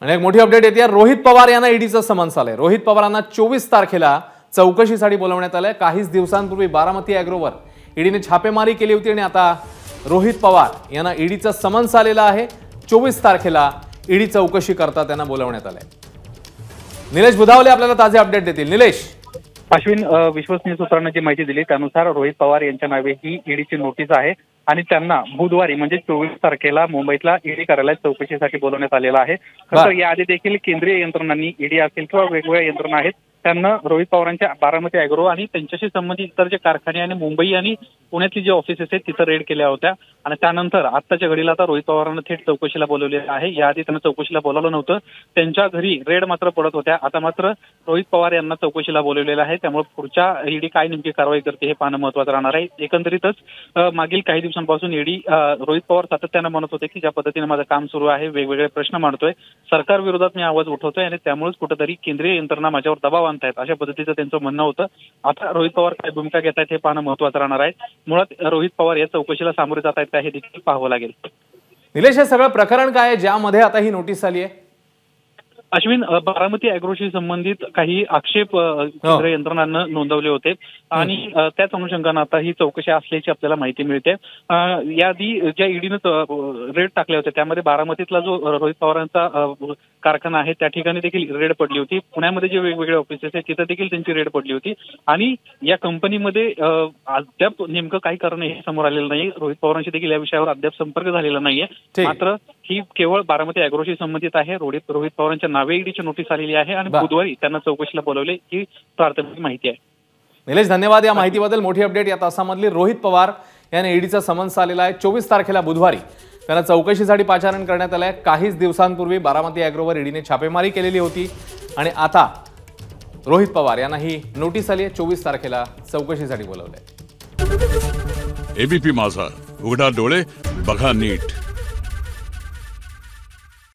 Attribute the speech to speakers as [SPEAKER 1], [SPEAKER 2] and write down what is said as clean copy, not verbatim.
[SPEAKER 1] आणि एक मोठी अपडेट येते, रोहित पवार यांना ईडीचं समन्स आलंय। रोहित पवारांना 24 तारखेला चौकशीसाठी बोलवण्यात आलंय। काहीच दिवसांपूर्वी बारामती ॲग्रोवर ईडीने छापेमारी केली होती आणि आता रोहित पवार यांना ईडीचं समन्स आलेलं आहे। 24 तारखेला ईडी चौकशी करता त्यांना बोलवण्यात आलंय। निलेश बुधावले आपल्याला ताजे अपडेट देतील। निलेश,
[SPEAKER 2] अश्विन, विश्वसनीय सूत्रांनी जी माहिती दिली त्यानुसार रोहित पवार यांच्या नावे ही ईडीची नोटीस आहे आणि त्यांना बुधवारी म्हणजे 24 तारखेला मुंबईतला ईडी कार्यालयात चौकशीसाठी बोलवण्यात आलेलं आहे। खरं याआधी देखील केंद्रीय यंत्रणांनी, ईडी असेल किंवा वेगवेगळ्या यंत्रणा आहेत, त्यांना रोहित पवारांच्या बारामती ॲग्रो आणि त्यांच्याशी संबंधित इतर जे कारखाने आणि मुंबई आणि पुण्यातली जी ऑफिसेस आहेत तिथं रेड केल्या होत्या आणि त्यानंतर आत्ताच्या घडीला आता रोहित पवारांना थेट चौकशीला बोलवलेलं आहे। याआधी त्यांना चौकशीला बोलावलं नव्हतं, त्यांच्या घरी रेड मात्र पडत होत्या। आता मात्र रोहित पवार यांना चौकशीला बोलवलेलं आहे, त्यामुळे पुढच्या ईडी काय नेमकी कारवाई करते हे पाहणं महत्त्वाचं राहणार आहे। एकंदरीतच मागील काही दिवसांपासून ईडी रोहित पवार सातत्यानं म्हणत होते की ज्या पद्धतीने माझं काम सुरू आहे, वेगवेगळे प्रश्न मांडतोय, सरकार विरोधात मी आवाज उठवतोय आणि त्यामुळेच कुठेतरी केंद्रीय यंत्रणा माझ्यावर दबाव आणतायत, अशा पद्धतीचं त्यांचं म्हणणं होतं। आता रोहित पवार काय भूमिका घेत आहेत हे पाहणं महत्त्वाचं राहणार आहे। मुळात रोहित पवार या चौकशीला सामोरे जात आहेत का हे देखील पाहावं लागेल।
[SPEAKER 1] निलेश, हे सगळं प्रकरण काय आहे ज्यामध्ये आता ही नोटीस आली आहे?
[SPEAKER 2] अश्विन, बारामती ॲग्रोशी संबंधित काही आक्षेप केंद्र यंत्रणांना नोंदवले होते आणि त्याच अनुषंगाने आता ही चौकशी असल्याची आपल्याला माहिती मिळते। याआधी ज्या ईडीनं रेड टाकले होते त्यामध्ये बारामतीतला जो रोहित पवारांचा कारखाना आहे त्या ठिकाणी देखील रेड पडली होती। पुण्यामध्ये जे वेगवेगळे ऑफिसेस आहेत तिथं देखील त्यांची रेड पडली होती आणि या कंपनीमध्ये अद्याप नेमकं काय करणं हे समोर आलेलं नाही। रोहित पवारांशी देखील या विषयावर अद्याप संपर्क झालेला नाहीये। मात्र ही केवळ बारामती ॲग्रोशी संबंधित आहे। रोहित पवारांच्या नावे ईडीची नोटीस आलेली आहे आणि बुधवारी त्यांना चौकशीला बोलवले ही प्राथमिक माहिती आहे।
[SPEAKER 1] निलेश, धन्यवाद या माहितीबद्दल। मोठी अपडेट या तासामधली। रोहित पवार यांना ईडीचा समन्स आलेला आहे। 24 तारखेला बुधवारी त्यांना चौकशीसाठी पाचारण करण्यात आलंय। काहीच दिवसांपूर्वी बारामती ॲग्रोवर ईडीने छापेमारी केलेली होती आणि आता रोहित पवार यांना ही नोटीस आली आहे। 24 तारखेला चौकशीसाठी बोलवलंय।
[SPEAKER 3] एबीपी माझा, उघडा डोळे बघा नीट।